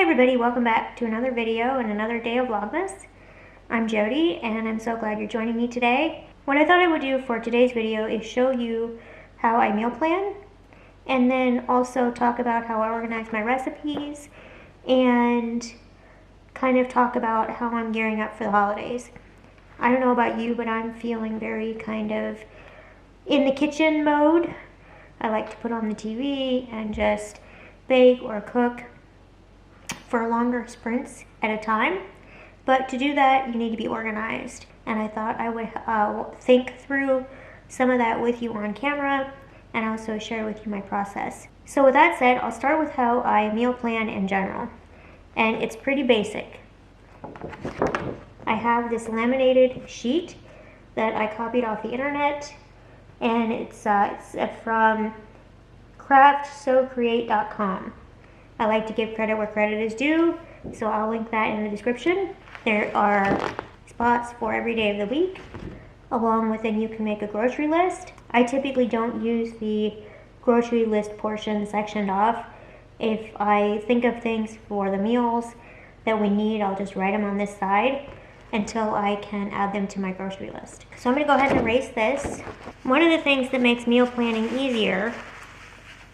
everybody, welcome back to another video and another day of Vlogmas. I'm Jody and I'm so glad you're joining me today. What I thought I would do for today's video is show you how I meal plan and then also talk about how I organize my recipes and kind of talk about how I'm gearing up for the holidays. I don't know about you, but I'm feeling very kind of in the kitchen mode. I like to put on the TV and just bake or cook for longer sprints at a time. But to do that, you need to be organized. And I thought I would think through some of that with you on camera and also share with you my process. So with that said, I'll start with how I meal plan in general. And it's pretty basic. I have this laminated sheet that I copied off the internet, and it's from craftsocreate.com. I like to give credit where credit is due, so I'll link that in the description. There are spots for every day of the week, along with then you can make a grocery list. I typically don't use the grocery list portion sectioned off. If I think of things for the meals that we need, I'll just write them on this side until I can add them to my grocery list. So I'm gonna go ahead and erase this. One of the things that makes meal planning easier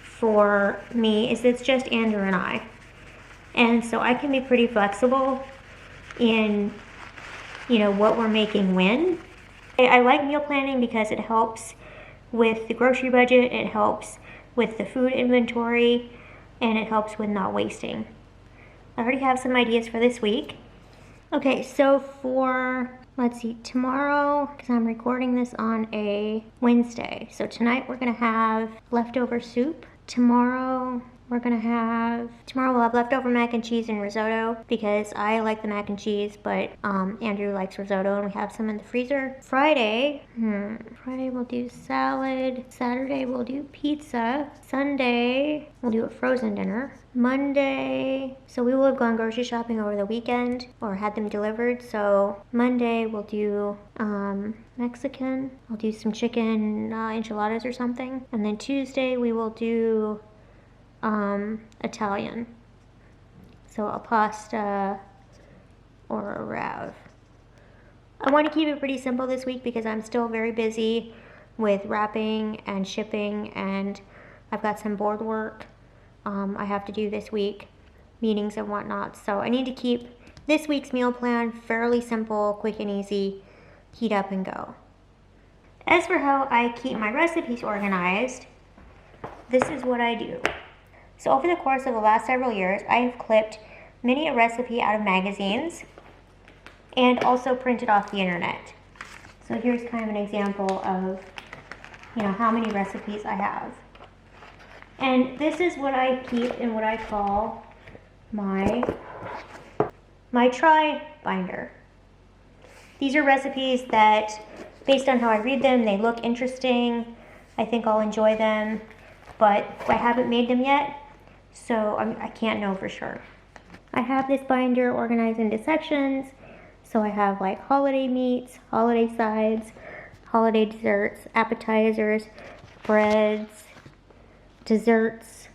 for me is it's just Andrew and I. And so I can be pretty flexible in, what we're making when. I like meal planning because it helps with the grocery budget, it helps with the food inventory, and it helps with not wasting. I already have some ideas for this week. Okay, so for, let's see, tomorrow, because I'm recording this on a Wednesday. So tonight we're gonna have leftover soup. Tomorrow we'll have leftover mac and cheese and risotto because I like the mac and cheese, but Andrew likes risotto and we have some in the freezer. Friday we'll do salad. Saturday we'll do pizza. Sunday we'll do a frozen dinner. Monday, so we will have gone grocery shopping over the weekend or had them delivered. So Monday we'll do Mexican. I'll do some chicken enchiladas or something. And then Tuesday we will do Italian. So a pasta or a rav. I want to keep it pretty simple this week because I'm still very busy with wrapping and shipping, and I've got some board work I have to do this week, meetings and whatnot. So I need to keep this week's meal plan fairly simple, quick and easy, heat up and go. As for how I keep my recipes organized, this is what I do. So over the course of the last several years, I have clipped many a recipe out of magazines and also printed off the internet. So here's kind of an example of, how many recipes I have. And this is what I keep in what I call my try binder. These are recipes that, based on how I read them, they look interesting. I think I'll enjoy them, but I haven't made them yet, so I can't know for sure. I have this binder organized into sections. So I have like holiday meats, holiday sides, holiday desserts, appetizers, breads, desserts,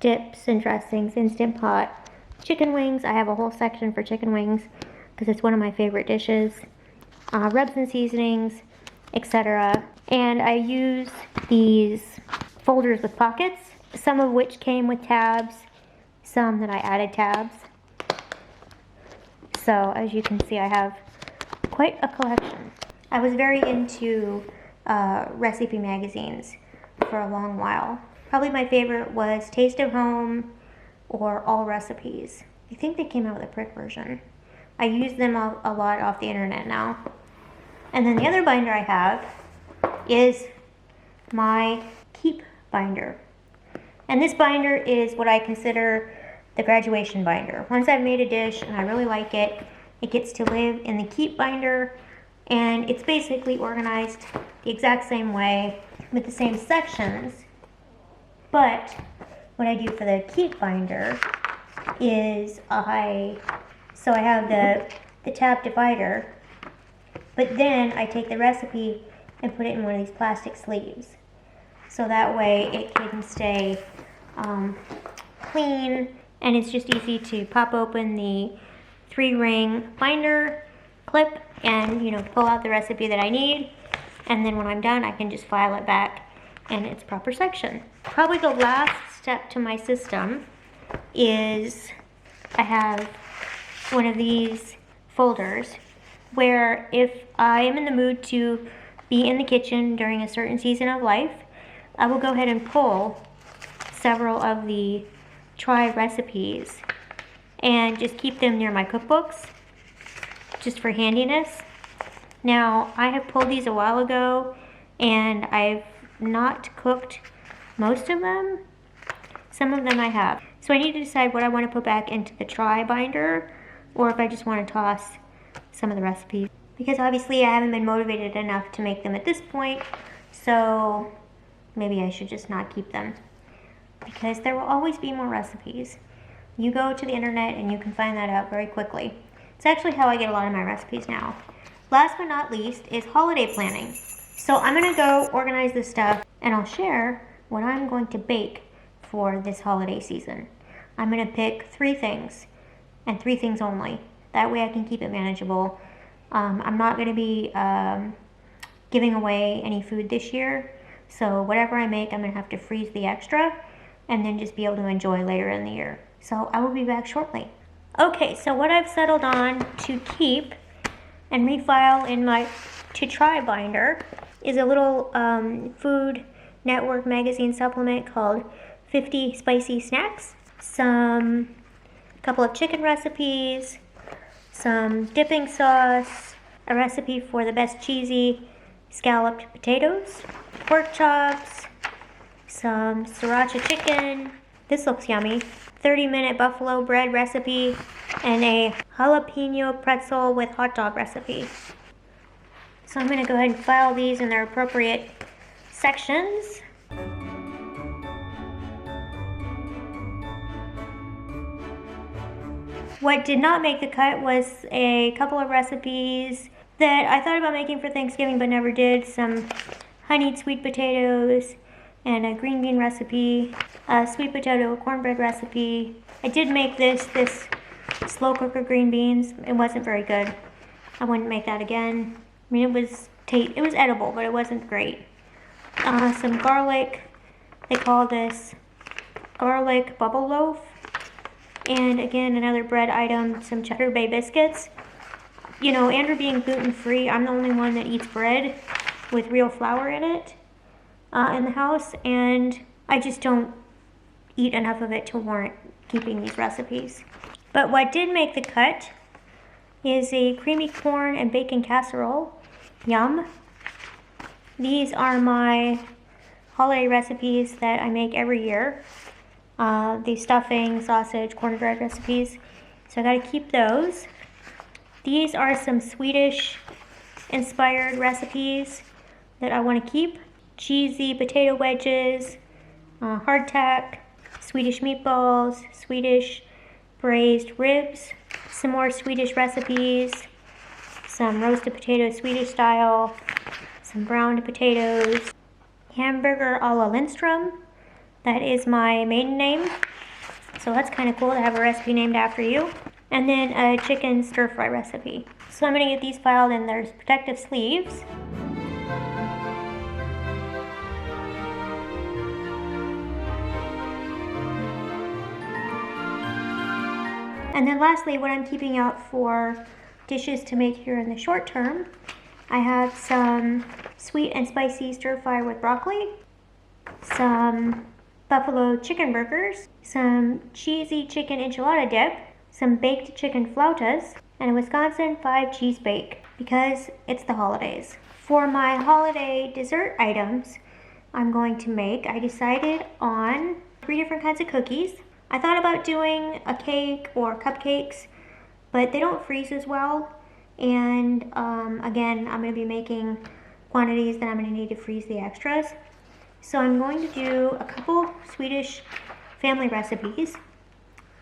dips and dressings, Instant Pot, chicken wings. I have a whole section for chicken wings because it's one of my favorite dishes. Rubs and seasonings, etc. And I use these folders with pockets, some of which came with tabs, some that I added tabs. So as you can see, I have quite a collection. I was very into recipe magazines for a long while. Probably my favorite was Taste of Home or All Recipes. I think they came out with a print version. I use them a lot off the internet now. And then the other binder I have is my Keep binder. And this binder is what I consider the graduation binder. Once I've made a dish and I really like it, it gets to live in the Keep binder, and it's basically organized the exact same way with the same sections. But what I do for the Keep binder is I have the tab divider, but then I take the recipe and put it in one of these plastic sleeves. So that way it can stay clean and it's just easy to pop open the 3-ring binder clip and, you know, pull out the recipe that I need, and then when I'm done I can just file it back in its proper section. Probably the last step to my system is I have one of these folders where if I am in the mood to be in the kitchen during a certain season of life, I will go ahead and pull several of the try recipes and just keep them near my cookbooks just for handiness. Now, I have pulled these a while ago and I've not cooked most of them. Some of them I have. So I need to decide what I want to put back into the try binder or if I just want to toss some of the recipes. Because obviously I haven't been motivated enough to make them at this point, so maybe I should just not keep them. Because there will always be more recipes. You go to the internet and you can find that out very quickly. It's actually how I get a lot of my recipes now. Last but not least is holiday planning. So I'm gonna go organize this stuff and I'll share what I'm going to bake for this holiday season. I'm gonna pick 3 things and 3 things only. That way I can keep it manageable. I'm not gonna be giving away any food this year. So whatever I make, I'm gonna have to freeze the extra and then just be able to enjoy later in the year. So I will be back shortly. Okay, so what I've settled on to keep and refile in my to try binder is a little Food Network magazine supplement called 50 Spicy Snacks. A couple of chicken recipes, some dipping sauce, a recipe for the best cheesy scalloped potatoes, pork chops, some sriracha chicken, this looks yummy, 30-minute buffalo bread recipe, and a jalapeno pretzel with hot dog recipe. So I'm going to go ahead and file these in their appropriate sections. What did not make the cut was a couple of recipes that I thought about making for Thanksgiving but never did. Some honeyed sweet potatoes and a green bean recipe, a sweet potato cornbread recipe. I did make this slow cooker green beans. It wasn't very good. I wouldn't make that again. I mean, it was edible, but it wasn't great. Some garlic. They call this garlic bubble loaf. And again, another bread item, some Cheddar Bay biscuits. You know, Andrew being gluten-free, I'm the only one that eats bread with real flour in it in the house, and I just don't eat enough of it to warrant keeping these recipes. But what did make the cut is a creamy corn and bacon casserole. Yum. These are my holiday recipes that I make every year. The stuffing, sausage, cornbread recipes. So I gotta keep those. These are some Swedish inspired recipes that I want to keep. Cheesy potato wedges, hardtack, Swedish meatballs, Swedish braised ribs, some more Swedish recipes, some roasted potatoes Swedish style, some browned potatoes, hamburger a la Lindstrom. That is my maiden name, so that's kind of cool to have a recipe named after you. And then a chicken stir-fry recipe. So I'm going to get these filed in their protective sleeves. And then lastly, what I'm keeping out for dishes to make here in the short term, I have some sweet and spicy stir-fry with broccoli, some buffalo chicken burgers, some cheesy chicken enchilada dip, some baked chicken flautas, and a Wisconsin 5 cheese bake because it's the holidays. For my holiday dessert items I decided on 3 different kinds of cookies. I thought about doing a cake or cupcakes, but they don't freeze as well. And again, I'm going to be making quantities that I'm going to need to freeze the extras. So I'm going to do a couple Swedish family recipes.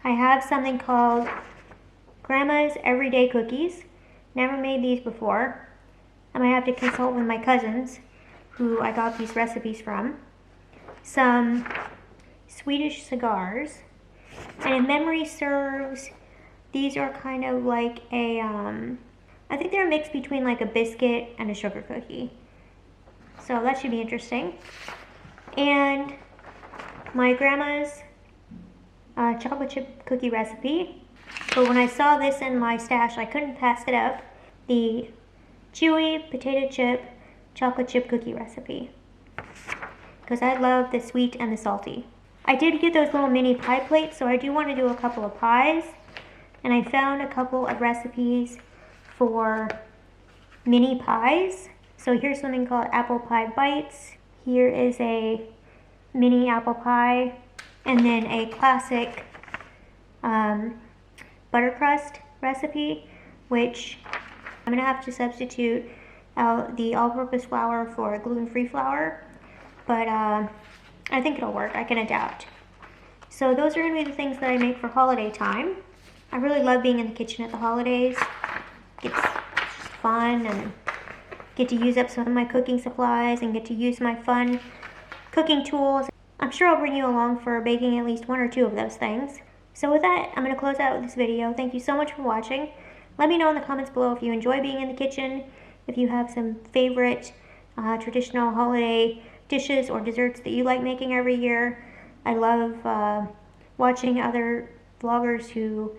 I have something called Grandma's Everyday Cookies. Never made these before. I might have to consult with my cousins who I got these recipes from. Some Swedish cigars. And if memory serves, these are kind of like a, I think they're a mix between like a biscuit and a sugar cookie. So that should be interesting. And my grandma's chocolate chip cookie recipe. But when I saw this in my stash, I couldn't pass it up. The chewy potato chip chocolate chip cookie recipe. Because I love the sweet and the salty. I did get those little mini pie plates, so I do want to do a couple of pies. And I found a couple of recipes for mini pies. So here's something called apple pie bites. Here is a mini apple pie. And then a classic butter crust recipe, which I'm gonna have to substitute out the all-purpose flour for gluten-free flour, but I think it'll work. I can adapt. So those are gonna be the things that I make for holiday time. I really love being in the kitchen at the holidays. It's just fun, and get to use up some of my cooking supplies and get to use my fun cooking tools. I'm sure I'll bring you along for baking at least 1 or 2 of those things. So with that, I'm going to close out this video. Thank you so much for watching. Let me know in the comments below if you enjoy being in the kitchen, if you have some favorite traditional holiday dishes or desserts that you like making every year. I love watching other vloggers who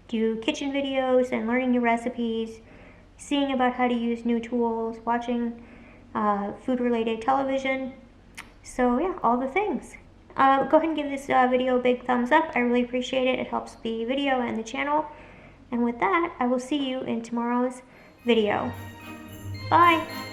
do kitchen videos and learning new recipes, seeing about how to use new tools, watching food-related television. So yeah, all the things. Go ahead and give this video a big thumbs up. I really appreciate it. It helps the video and the channel. And with that, I will see you in tomorrow's video. Bye!